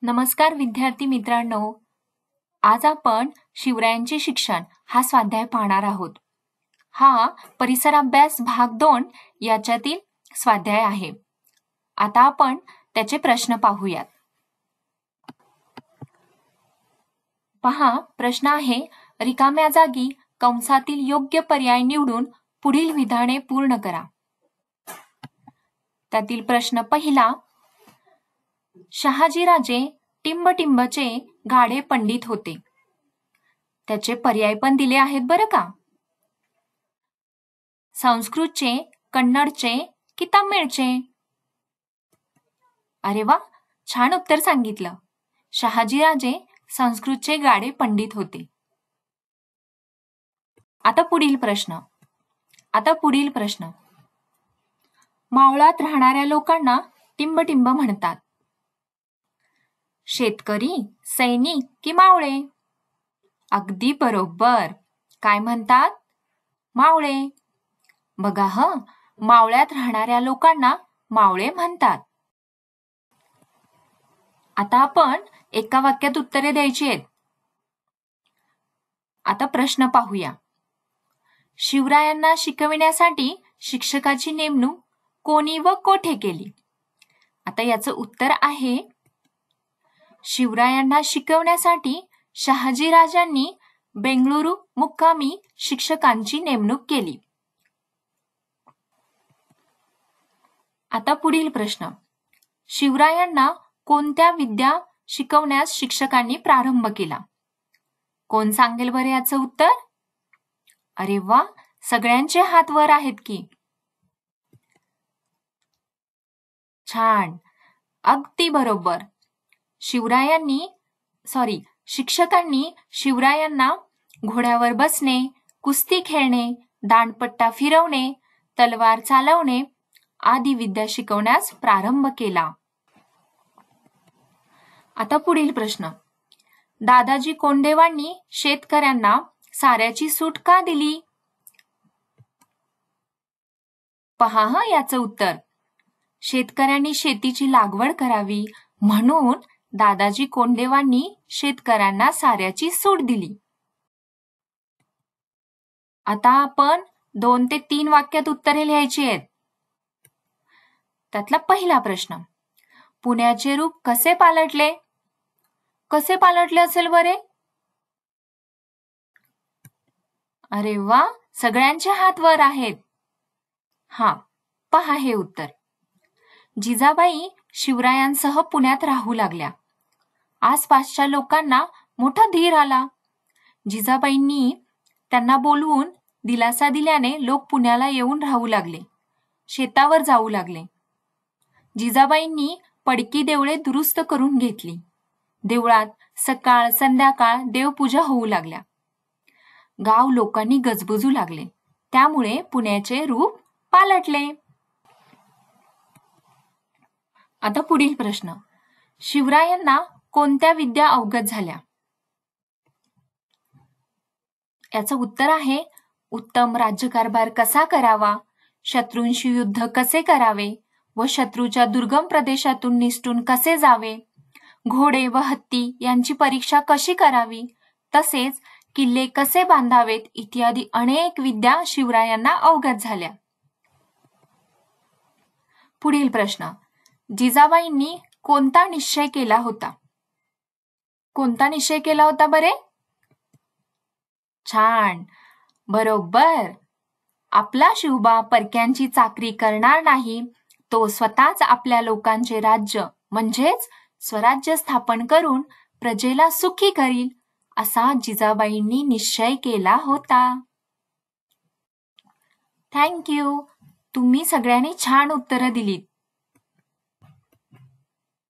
नमस्कार विद्यार्थी मित्रांनो, आज आपण शिवरायांचे शिक्षण हा स्वाध्याय पाहणार आहोत. हा परिसर अभ्यास भाग 2 याच्यातील स्वाध्याय आहे. आता आपण त्याचे प्रश्न पाहूयात. पहा, प्रश्न आहे, रिकाम्या जागी कंसातील योग्य पर्याय निवडून पुढील विधाने पूर्ण करा. त्यातील प्रश्न पहिला, शहाजीराजे टिंबटिंबचे गाढे पंडित होते. त्याचे पर्याय पण दिले आहेत बरं का. संस्कृतचे, कन्नडचे की तमिळचे? अरे वा, छान उत्तर सांगितलं. शहाजीराजे संस्कृतचे गाढे पंडित होते. आता पुढील प्रश्न. मावळात राहणाऱ्या लोकांना टिंबटिंब म्हणतात. शेतकरी, सैनिक की मावळे? अगदी बरोबर. काय म्हणतात? मावळे. बघा हं, मावळ्यात राहणाऱ्या लोकांना मावळे म्हणतात. आता आपण एका वाक्यात उत्तरे द्यायची आहेत. आता प्रश्न पाहूया. शिवरायांना शिकविण्यासाठी शिक्षकाची नेमणूक कोणी व कोठे केली? आता याचं उत्तर आहे, शिवरायांना शिकवण्यासाठी शहाजीराजांनी बेंगळुरू मुक्कामी शिक्षकांची नेमणूक केली. आता पुढील प्रश्न. शिवरायांना कोणत्या विद्या शिकवण्यास शिक्षकांनी प्रारंभ केला? कोण सांगेल बरे याचं उत्तर? अरे वा, सगळ्यांचे हात वर आहेत की. छान, अगदी बरोबर. शिक्षकांनी शिवरायांना घोड्यावर बसणे, कुस्ती खेळणे, दांडपट्टा फिरवणे, तलवार चालवणे आदी विद्या शिकवण्यास प्रारंभ केला. आता पुढील प्रश्न. दादाजी कोंडदेवांनी शेतकऱ्यांना साऱ्याची सूट का दिली? पहा हं याचं उत्तर. शेतकऱ्यांनी शेतीची लागवड करावी म्हणून दादाजी कोंडदेवांनी शेतकऱ्यांना साऱ्याची सूट दिली. आता आपण 2 ते 3 वाक्यात उत्तरे लिहायची आहेत. त्यातला पहिला प्रश्न. पुण्याचे रूप कसे पालटले? कसे पालटले असेल बरे? अरे वा, सगळ्यांचे हात वर आहेत. हा, पहा हे उत्तर. जिजाबाई शिवरायांसह पुण्यात राहू लागल्या. आसपासच्या लोकांना मोठा धीर आला. जिजाबाईंनी त्यांना बोलवून दिलासा दिल्याने लोक पुण्याला येऊन राहू लागले, शेतावर जाऊ लागले. जिजाबाईंनी पडकी देवळे दुरुस्त करून घेतली. देवळात सकाळ संध्याकाळ देवपूजा होऊ लागल्या. गाव लोकांनी गजबजू लागले. त्यामुळे पुण्याचे रूप पालटले. आता पुढील प्रश्न. शिवरायांना कोणत्या विद्या अवगत झाल्या? याचं उत्तर आहे, उत्तम राज्यकारभार कसा करावा, शत्रूंशी युद्ध कसे करावे व शत्रूच्या दुर्गम प्रदेशातून निसटून कसे जावे, घोडे व हत्ती यांची परीक्षा कशी करावी, तसेच किल्ले कसे बांधावेत इत्यादी अनेक विद्या शिवरायांना अवगत झाल्या. पुढील प्रश्न. जिजाबाईंनी कोणता निश्चय केला होता? कोणता निश्चय केला होता बरे? छान, बरोबर. आपला शिवबा परक्यांची चाकरी करणार नाही, तो स्वतःच आपल्या लोकांचे राज्य म्हणजेच स्वराज्य स्थापन करून प्रजेला सुखी करील, असा जिजाबाईंनी निश्चय केला होता. Thank you. तुम्ही सगळ्यांनी छान उत्तरं दिलीत.